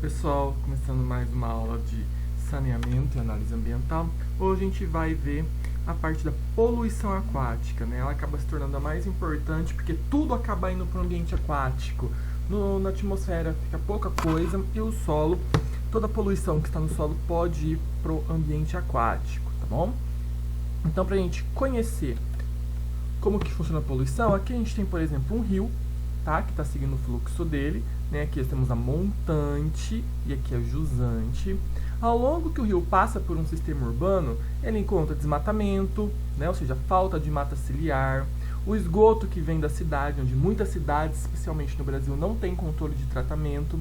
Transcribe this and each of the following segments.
Pessoal, começando mais uma aula de saneamento e análise ambiental. Hoje a gente vai ver a parte da poluição aquática, né? Ela acaba se tornando a mais importante porque tudo acaba indo para o ambiente aquático. Na atmosfera fica pouca coisa e o solo, toda a poluição que está no solo pode ir para o ambiente aquático, tá bom? Então, para a gente conhecer como que funciona a poluição, aqui a gente tem, por exemplo, um rio, tá? Que está seguindo o fluxo dele, né? Aqui nós temos a montante e aqui a jusante. Ao longo que o rio passa por um sistema urbano, ele encontra desmatamento, né? Ou seja, falta de mata ciliar, o esgoto que vem da cidade, onde muitas cidades, especialmente no Brasil, não tem controle de tratamento.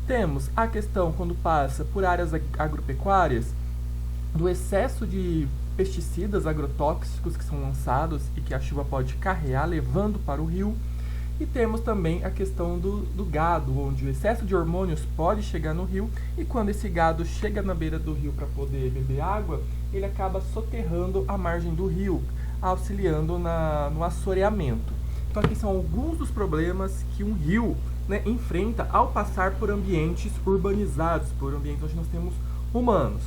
Temos a questão, quando passa por áreas agropecuárias, do excesso de pesticidas agrotóxicos que são lançados e que a chuva pode carrear, levando para o rio. E temos também a questão do gado, onde o excesso de hormônios pode chegar no rio e quando esse gado chega na beira do rio para poder beber água, ele acaba soterrando a margem do rio, auxiliando no assoreamento. Então aqui são alguns dos problemas que um rio, né, enfrenta ao passar por ambientes urbanizados, por ambientes onde nós temos humanos.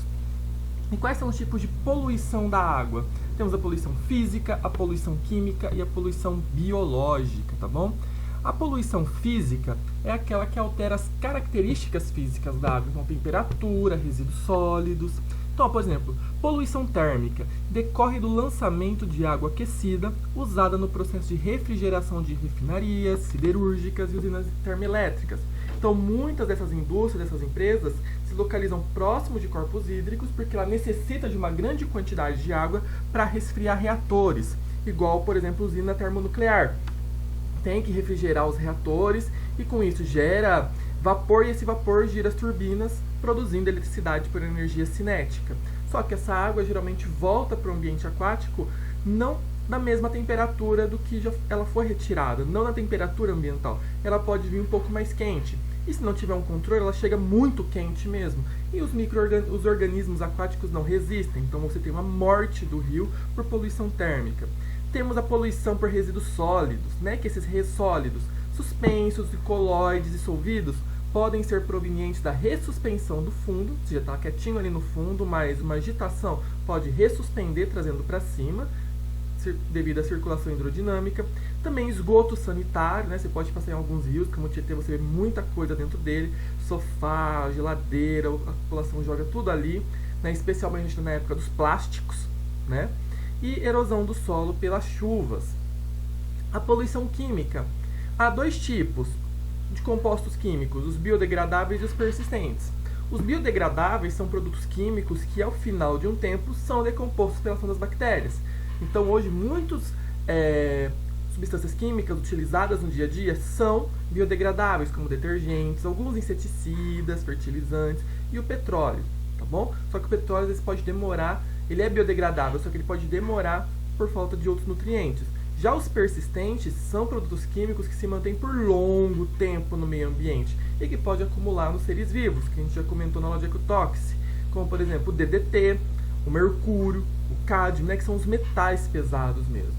E quais são os tipos de poluição da água? Temos a poluição física, a poluição química e a poluição biológica, tá bom? A poluição física é aquela que altera as características físicas da água, então temperatura, resíduos sólidos. Então, por exemplo, poluição térmica decorre do lançamento de água aquecida usada no processo de refrigeração de refinarias, siderúrgicas e usinas termoelétricas. Então, muitas dessas indústrias, dessas empresas, se localizam próximo de corpos hídricos porque ela necessita de uma grande quantidade de água para resfriar reatores, igual, por exemplo, usina termonuclear. Tem que refrigerar os reatores e com isso gera vapor e esse vapor gira as turbinas, produzindo eletricidade por energia cinética. Só que essa água geralmente volta para o ambiente aquático não na mesma temperatura do que ela foi retirada, não na temperatura ambiental. Ela pode vir um pouco mais quente. E se não tiver um controle, ela chega muito quente mesmo. E os organismos aquáticos não resistem. Então você tem uma morte do rio por poluição térmica. Temos a poluição por resíduos sólidos, né? Que esses ressólidos, suspensos, coloides e solvidos, podem ser provenientes da ressuspensão do fundo, ou seja, está quietinho ali no fundo, mas uma agitação pode ressuspender, trazendo para cima, devido à circulação hidrodinâmica. Também esgoto sanitário, né? Você pode passar em alguns rios, como o Tietê, você vê muita coisa dentro dele, sofá, geladeira, a população joga tudo ali, né? Especialmente na época dos plásticos, né? E erosão do solo pelas chuvas. A poluição química. Há dois tipos de compostos químicos, os biodegradáveis e os persistentes. Os biodegradáveis são produtos químicos que, ao final de um tempo, são decompostos pela ação das bactérias. Então, hoje, muitas substâncias químicas utilizadas no dia a dia são biodegradáveis, como detergentes, alguns inseticidas, fertilizantes e o petróleo, tá bom? Só que o petróleo, às vezes, pode demorar, ele é biodegradável, só que ele pode demorar por falta de outros nutrientes. Já os persistentes são produtos químicos que se mantêm por longo tempo no meio ambiente e que pode acumular nos seres vivos, que a gente já comentou na aula de ecotóxico, como, por exemplo, o DDT, o mercúrio, o cádmio, né, que são os metais pesados mesmo.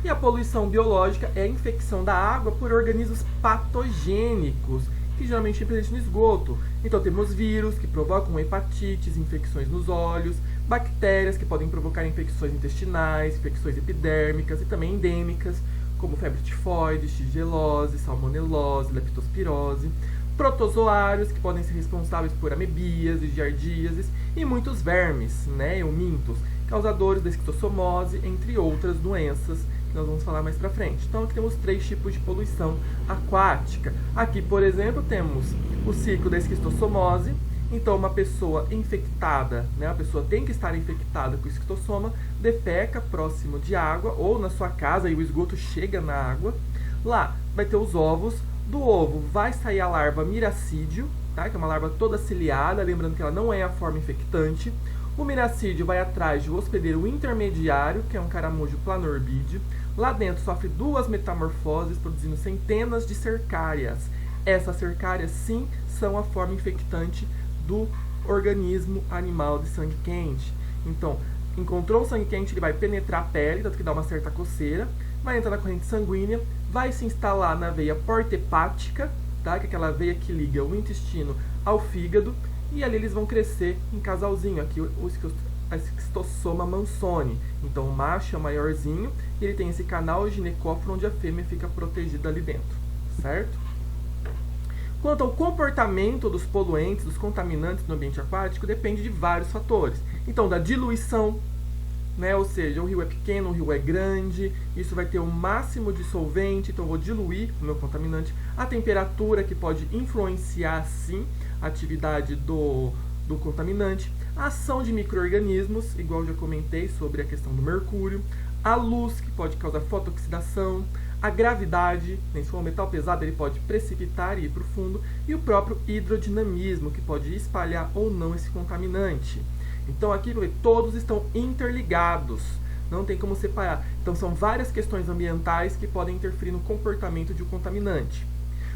E a poluição biológica é a infecção da água por organismos patogênicos, que geralmente é presente no esgoto. Então temos vírus que provocam hepatites, infecções nos olhos, bactérias que podem provocar infecções intestinais, infecções epidérmicas e também endêmicas, como febre tifoide, shigelose, salmonelose, leptospirose, protozoários que podem ser responsáveis por amebíase, giardíases e muitos vermes, né, eumintos, causadores da esquistossomose, entre outras doenças que nós vamos falar mais pra frente. Então aqui temos três tipos de poluição aquática. Aqui, por exemplo, temos o ciclo da esquistossomose. Então uma pessoa infectada, né, a pessoa tem que estar infectada com esquistossoma, defeca próximo de água ou na sua casa e o esgoto chega na água. Lá vai ter os ovos. Do ovo vai sair a larva miracídio, tá? Que é uma larva toda ciliada, lembrando que ela não é a forma infectante. O miracídio vai atrás do hospedeiro intermediário, que é um caramujo planorbídeo. Lá dentro sofre duas metamorfoses, produzindo centenas de cercárias. Essas cercárias, sim, são a forma infectante do organismo animal de sangue quente. Então, encontrou o sangue quente, ele vai penetrar a pele, tanto que dá uma certa coceira, vai entrar na corrente sanguínea, vai se instalar na veia porta-hepática, tá? Que é aquela veia que liga o intestino ao fígado, e ali eles vão crescer em casalzinho, aqui a esquistossoma mansoni. Então o macho é o maiorzinho e ele tem esse canal ginecóforo onde a fêmea fica protegida ali dentro, certo? Quanto ao comportamento dos poluentes, dos contaminantes no ambiente aquático, depende de vários fatores. Então, da diluição, né? Ou seja, o rio é pequeno, o rio é grande, isso vai ter um máximo de solvente, então eu vou diluir o meu contaminante. A temperatura, que pode influenciar, sim, a atividade do contaminante. A ação de micro-organismos, igual eu já comentei sobre a questão do mercúrio. A luz, que pode causar fotoxidação. A gravidade, né? Se for um metal pesado, ele pode precipitar e ir para o fundo. E o próprio hidrodinamismo, que pode espalhar ou não esse contaminante. Então aqui todos estão interligados, não tem como separar. Então são várias questões ambientais que podem interferir no comportamento de um contaminante.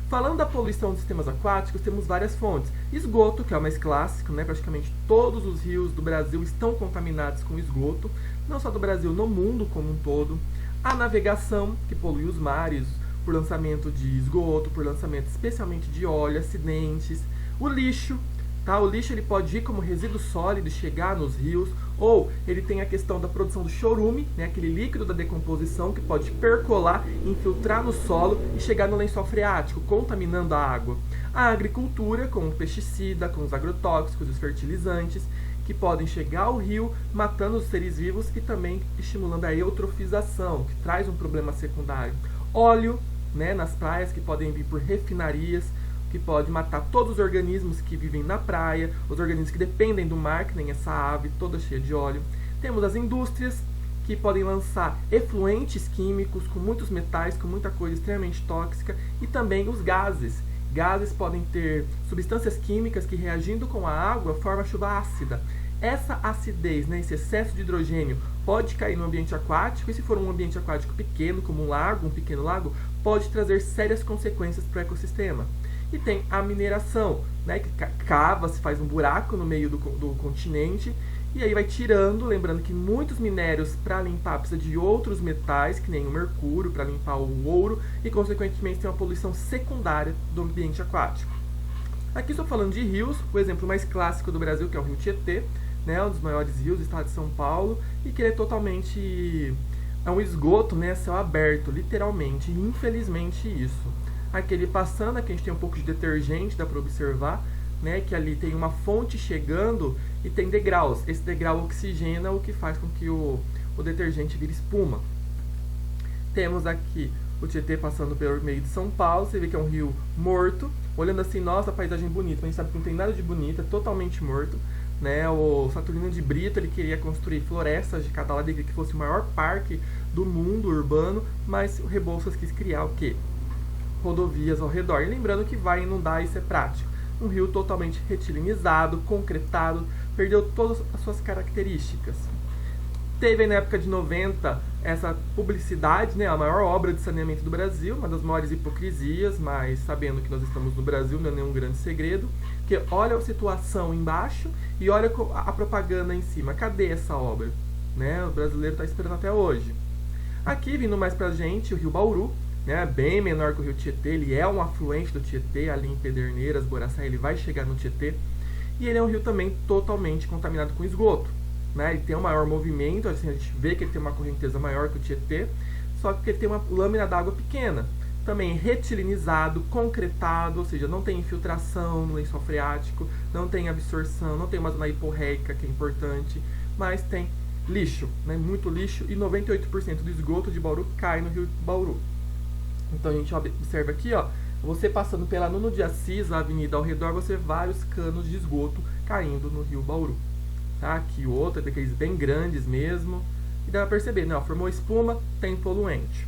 Falando da poluição dos sistemas aquáticos, temos várias fontes. Esgoto, que é o mais clássico, né? Praticamente todos os rios do Brasil estão contaminados com esgoto, não só do Brasil, no mundo como um todo. A navegação, que polui os mares por lançamento de esgoto, por lançamento especialmente de óleo, acidentes. O lixo, tá? O lixo ele pode ir como resíduo sólido e chegar nos rios, ou ele tem a questão da produção do chorume, né? Aquele líquido da decomposição que pode percolar, infiltrar no solo e chegar no lençol freático, contaminando a água. A agricultura, com o pesticida, com os agrotóxicos, os fertilizantes, que podem chegar ao rio, matando os seres vivos e também estimulando a eutrofização, que traz um problema secundário. Óleo, né, nas praias, que podem vir por refinarias, que pode matar todos os organismos que vivem na praia, os organismos que dependem do mar, que nem essa ave toda cheia de óleo. Temos as indústrias, que podem lançar efluentes químicos com muitos metais, com muita coisa extremamente tóxica, e também os gases. Gases podem ter substâncias químicas que, reagindo com a água, formam chuva ácida. Essa acidez, né, esse excesso de hidrogênio, pode cair no ambiente aquático, e se for um ambiente aquático pequeno, como um lago, um pequeno lago, pode trazer sérias consequências para o ecossistema. E tem a mineração, né, que cava, se faz um buraco no meio do continente, e aí vai tirando, lembrando que muitos minérios para limpar precisa de outros metais, que nem o mercúrio, para limpar o ouro, e consequentemente tem uma poluição secundária do ambiente aquático. Aqui estou falando de rios, o exemplo mais clássico do Brasil, que é o rio Tietê, né, um dos maiores rios do estado de São Paulo, e que ele é totalmente um esgoto, né, céu aberto, literalmente, e infelizmente isso. Aqui ele passando, aqui a gente tem um pouco de detergente, dá para observar, né, que ali tem uma fonte chegando e tem degraus. Esse degrau oxigena, o que faz com que o detergente vire espuma. Temos aqui o Tietê passando pelo meio de São Paulo, você vê que é um rio morto. Olhando assim, nossa, a paisagem bonita, mas a gente sabe que não tem nada de bonito, é totalmente morto. Né? O Saturnino de Brito ele queria construir florestas de cada lado, ele queria que fosse o maior parque do mundo urbano, mas o Rebouças quis criar o quê? Rodovias ao redor. E lembrando que vai inundar, isso é prático. Um rio totalmente retilinizado, concretado, perdeu todas as suas características. Teve aí na época de 90 essa publicidade, né, a maior obra de saneamento do Brasil, uma das maiores hipocrisias, mas sabendo que nós estamos no Brasil não é nenhum grande segredo, que olha a situação embaixo e olha a propaganda em cima. Cadê essa obra? Né, o brasileiro está esperando até hoje. Aqui, vindo mais pra gente, o rio Bauru, né, bem menor que o rio Tietê, ele é um afluente do Tietê, ali em Pederneiras, Boraçá, ele vai chegar no Tietê, e ele é um rio também totalmente contaminado com esgoto. Né, ele tem um maior movimento, assim, a gente vê que ele tem uma correnteza maior que o Tietê, só que ele tem uma lâmina d'água pequena. Também retilinizado, concretado, ou seja, não tem infiltração no lençol freático, não tem absorção, não tem uma zona hiporreica, que é importante, mas tem lixo, né, muito lixo, e 98% do esgoto de Bauru cai no rio Bauru. Então a gente observa aqui, ó, você passando pela Nuno de Assis, a avenida ao redor, você vê vários canos de esgoto caindo no rio Bauru. Tá? Aqui o outro, daqueles bem grandes mesmo. E dá pra perceber, né? Ó, formou espuma, tem poluente.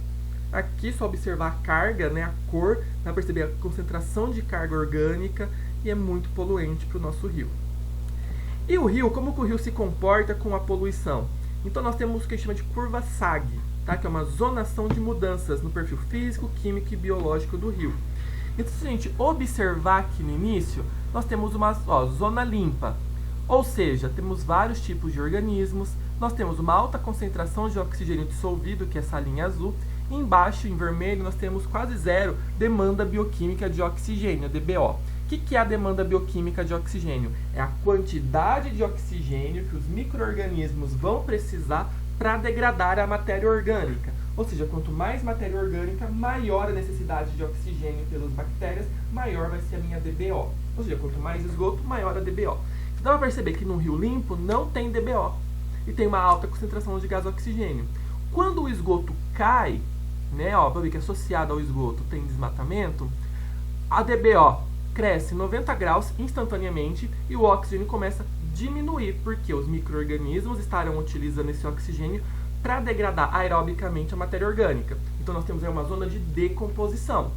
Aqui, só observar a carga, né? A cor, dá pra perceber a concentração de carga orgânica e é muito poluente para o nosso rio. E o rio, como que o rio se comporta com a poluição? Então nós temos o que a gente chama de curva SAG, tá? Que é uma zonação de mudanças no perfil físico, químico e biológico do rio. Então, se a gente observar aqui no início, nós temos uma zona limpa. Ou seja, temos vários tipos de organismos, nós temos uma alta concentração de oxigênio dissolvido, que é essa linha azul, Embaixo, em vermelho, nós temos quase zero demanda bioquímica de oxigênio, DBO. O que é a demanda bioquímica de oxigênio? É a quantidade de oxigênio que os micro-organismos vão precisar para degradar a matéria orgânica. Ou seja, quanto mais matéria orgânica, maior a necessidade de oxigênio pelas bactérias, maior vai ser a minha DBO. Ou seja, quanto mais esgoto, maior a DBO. Então dá para perceber que no rio limpo não tem DBO e tem uma alta concentração de gás oxigênio. Quando o esgoto cai, né, para ver que associado ao esgoto tem desmatamento, a DBO cresce 90 graus instantaneamente e o oxigênio começa a diminuir, porque os micro-organismos estarão utilizando esse oxigênio para degradar aerobicamente a matéria orgânica. Então nós temos aí uma zona de decomposição.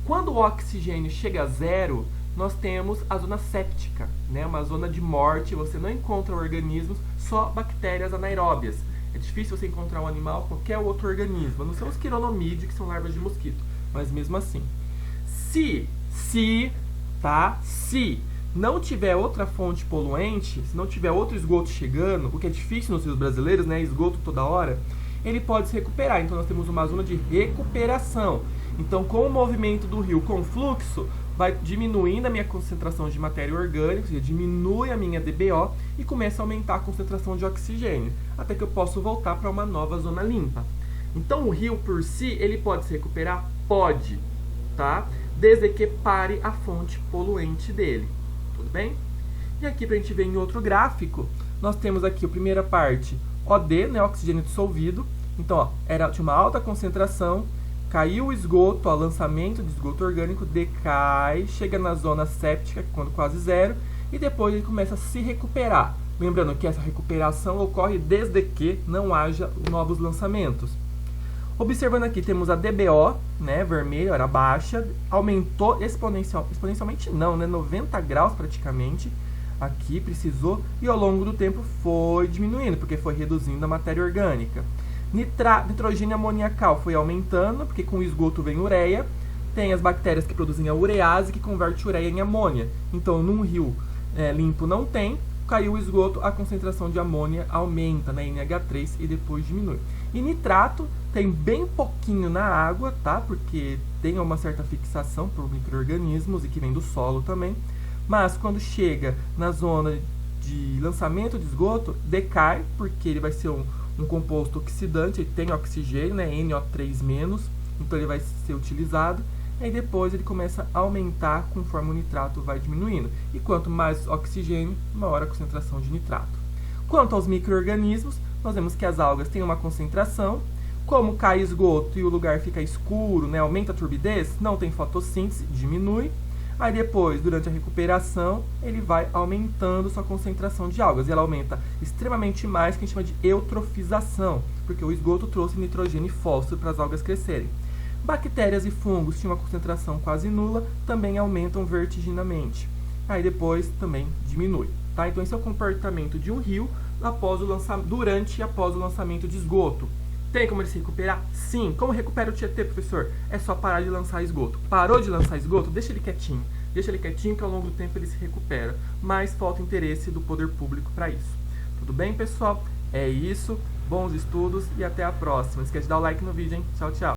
Quando o oxigênio chega a zero, nós temos a zona séptica, né? Uma zona de morte, você não encontra organismos, só bactérias anaeróbias. É difícil você encontrar um animal, qualquer outro organismo, a não ser os quironomídeos, que são larvas de mosquito, mas mesmo assim. Se não tiver outra fonte poluente, se não tiver outro esgoto chegando, o que é difícil nos rios brasileiros, né, esgoto toda hora, ele pode se recuperar. Então nós temos uma zona de recuperação. Então, com o movimento do rio com fluxo, vai diminuindo a minha concentração de matéria orgânica, ou seja, diminui a minha DBO e começa a aumentar a concentração de oxigênio, até que eu possa voltar para uma nova zona limpa. Então, o rio por si, ele pode se recuperar? Pode, tá? Desde que pare a fonte poluente dele. Tudo bem? E aqui, para a gente ver em outro gráfico, nós temos aqui a primeira parte, OD, né, oxigênio dissolvido. Então, ó, tinha uma alta concentração, caiu o esgoto, ó, lançamento de esgoto orgânico, decai, chega na zona séptica, quando quase zero, e depois ele começa a se recuperar. Lembrando que essa recuperação ocorre desde que não haja novos lançamentos. Observando aqui, temos a DBO, né, vermelho, era baixa, aumentou exponencialmente não, né, 90 graus praticamente, aqui precisou, e ao longo do tempo foi diminuindo, porque foi reduzindo a matéria orgânica. Nitrogênio amoniacal foi aumentando, porque com o esgoto vem ureia, tem as bactérias que produzem a urease, que converte ureia em amônia. Então, num rio limpo não tem, caiu o esgoto, a concentração de amônia aumenta, né, NH3, e depois diminui. E nitrato tem bem pouquinho na água, tá? Porque tem uma certa fixação por micro-organismos e que vem do solo também. Mas quando chega na zona de lançamento de esgoto, decai, porque ele vai ser um composto oxidante, ele tem oxigênio, né, NO3-, então ele vai ser utilizado. E depois ele começa a aumentar conforme o nitrato vai diminuindo. E quanto mais oxigênio, maior a concentração de nitrato. Quanto aos micro-organismos, nós vemos que as algas têm uma concentração. Como cai esgoto e o lugar fica escuro, né, aumenta a turbidez, não tem fotossíntese, diminui. Aí depois, durante a recuperação, ele vai aumentando sua concentração de algas. E ela aumenta extremamente mais, que a gente chama de eutrofização, porque o esgoto trouxe nitrogênio e fósforo para as algas crescerem. Bactérias e fungos tinham uma concentração quase nula, também aumentam vertiginosamente. Aí depois também diminui. Tá? Então esse é o comportamento de um rio durante e após o lançamento de esgoto. Tem como ele se recuperar? Sim. Como recupera o Tietê, professor? É só parar de lançar esgoto. Parou de lançar esgoto? Deixa ele quietinho. Deixa ele quietinho que ao longo do tempo ele se recupera. Mas falta interesse do poder público para isso. Tudo bem, pessoal? É isso. Bons estudos e até a próxima. Não esquece de dar o like no vídeo, hein? Tchau, tchau.